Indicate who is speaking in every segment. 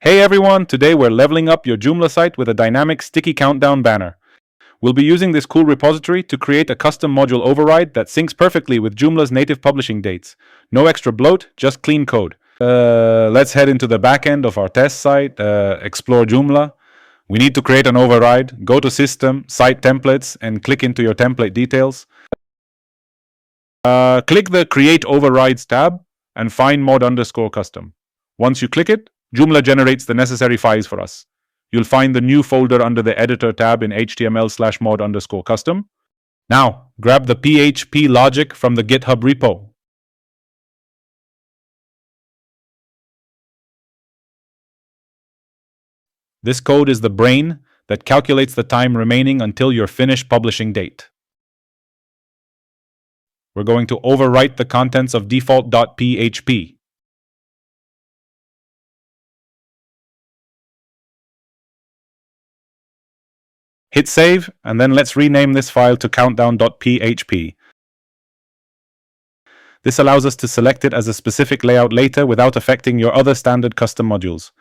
Speaker 1: Hey everyone, today we're leveling up your Joomla site with a dynamic sticky countdown banner. We'll be using this cool repository to create a custom module override that syncs perfectly with Joomla's native publishing dates. No extra bloat, just clean code. Let's head into the backend of our test site, explore Joomla. We need to create an override. Go to System, Site Templates, and click into your template details. Click the Create Overrides tab and find mod_custom. Once you click it, Joomla generates the necessary files for us. You'll find the new folder under the editor tab in html/mod_custom. Now, grab the PHP logic from the GitHub repo. This code is the brain that calculates the time remaining until your finished publishing date. We're going to overwrite the contents of default.php. Hit save, and then let's rename this file to countdown.php. This allows us to select it as a specific layout later without affecting your other standard custom modules.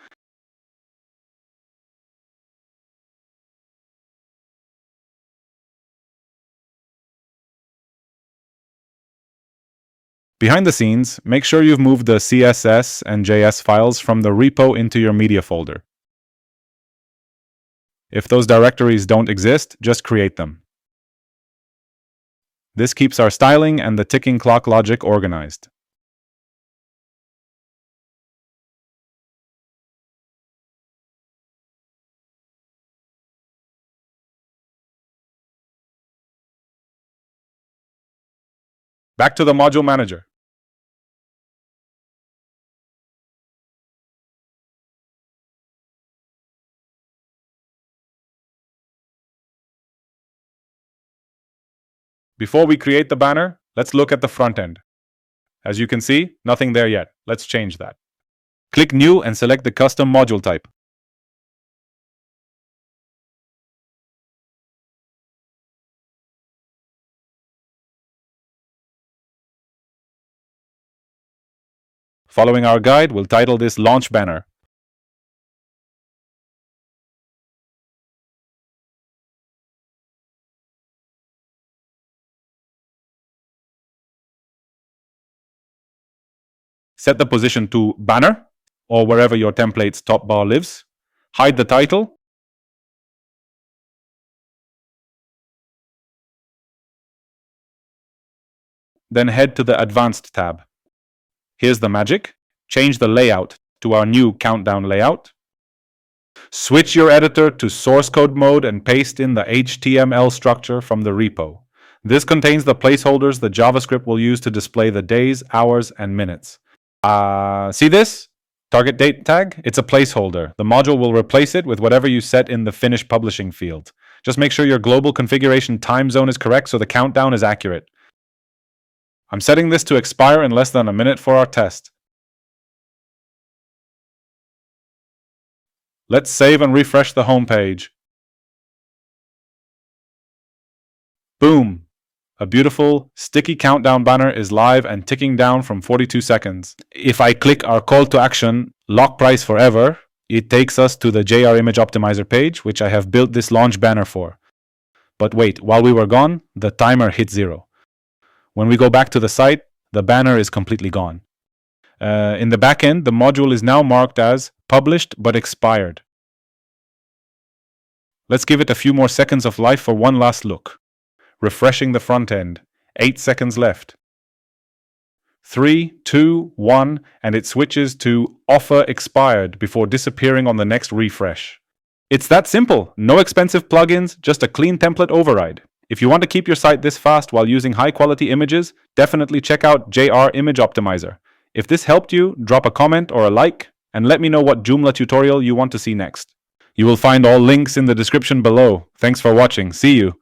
Speaker 1: Behind the scenes, make sure you've moved the CSS and JS files from the repo into your media folder. If those directories don't exist, just create them. This keeps our styling and the ticking clock logic organized. Back to the module manager. Before we create the banner, let's look at the front end. As you can see, nothing there yet. Let's change that. Click New and select the custom module type. Following our guide, we'll title this Launch Banner. Set the position to Banner, or wherever your template's top bar lives. Hide the title. Then head to the Advanced tab. Here's the magic. Change the layout to our new countdown layout. Switch your editor to source code mode and paste in the HTML structure from the repo. This contains the placeholders the JavaScript will use to display the days, hours, and minutes. See this? Target date tag? It's a placeholder. The module will replace it with whatever you set in the finished publishing field. Just make sure your global configuration time zone is correct so the countdown is accurate. I'm setting this to expire in less than a minute for our test. Let's save and refresh the home page. Boom! A beautiful, sticky countdown banner is live and ticking down from 42 seconds. If I click our call to action, lock price forever, it takes us to the JR Image Optimizer page, which I have built this launch banner for. But wait, while we were gone, the timer hit 0. When we go back to the site, the banner is completely gone. In the backend, the module is now marked as published but expired. Let's give it a few more seconds of life for one last look. Refreshing the front end. 8 seconds left. 3, 2, 1, and it switches to offer expired before disappearing on the next refresh. It's that simple. No expensive plugins, just a clean template override. If you want to keep your site this fast while using high-quality images, definitely check out JR Image Optimizer. If this helped you, drop a comment or a like, and let me know what Joomla tutorial you want to see next. You will find all links in the description below. Thanks for watching. See you.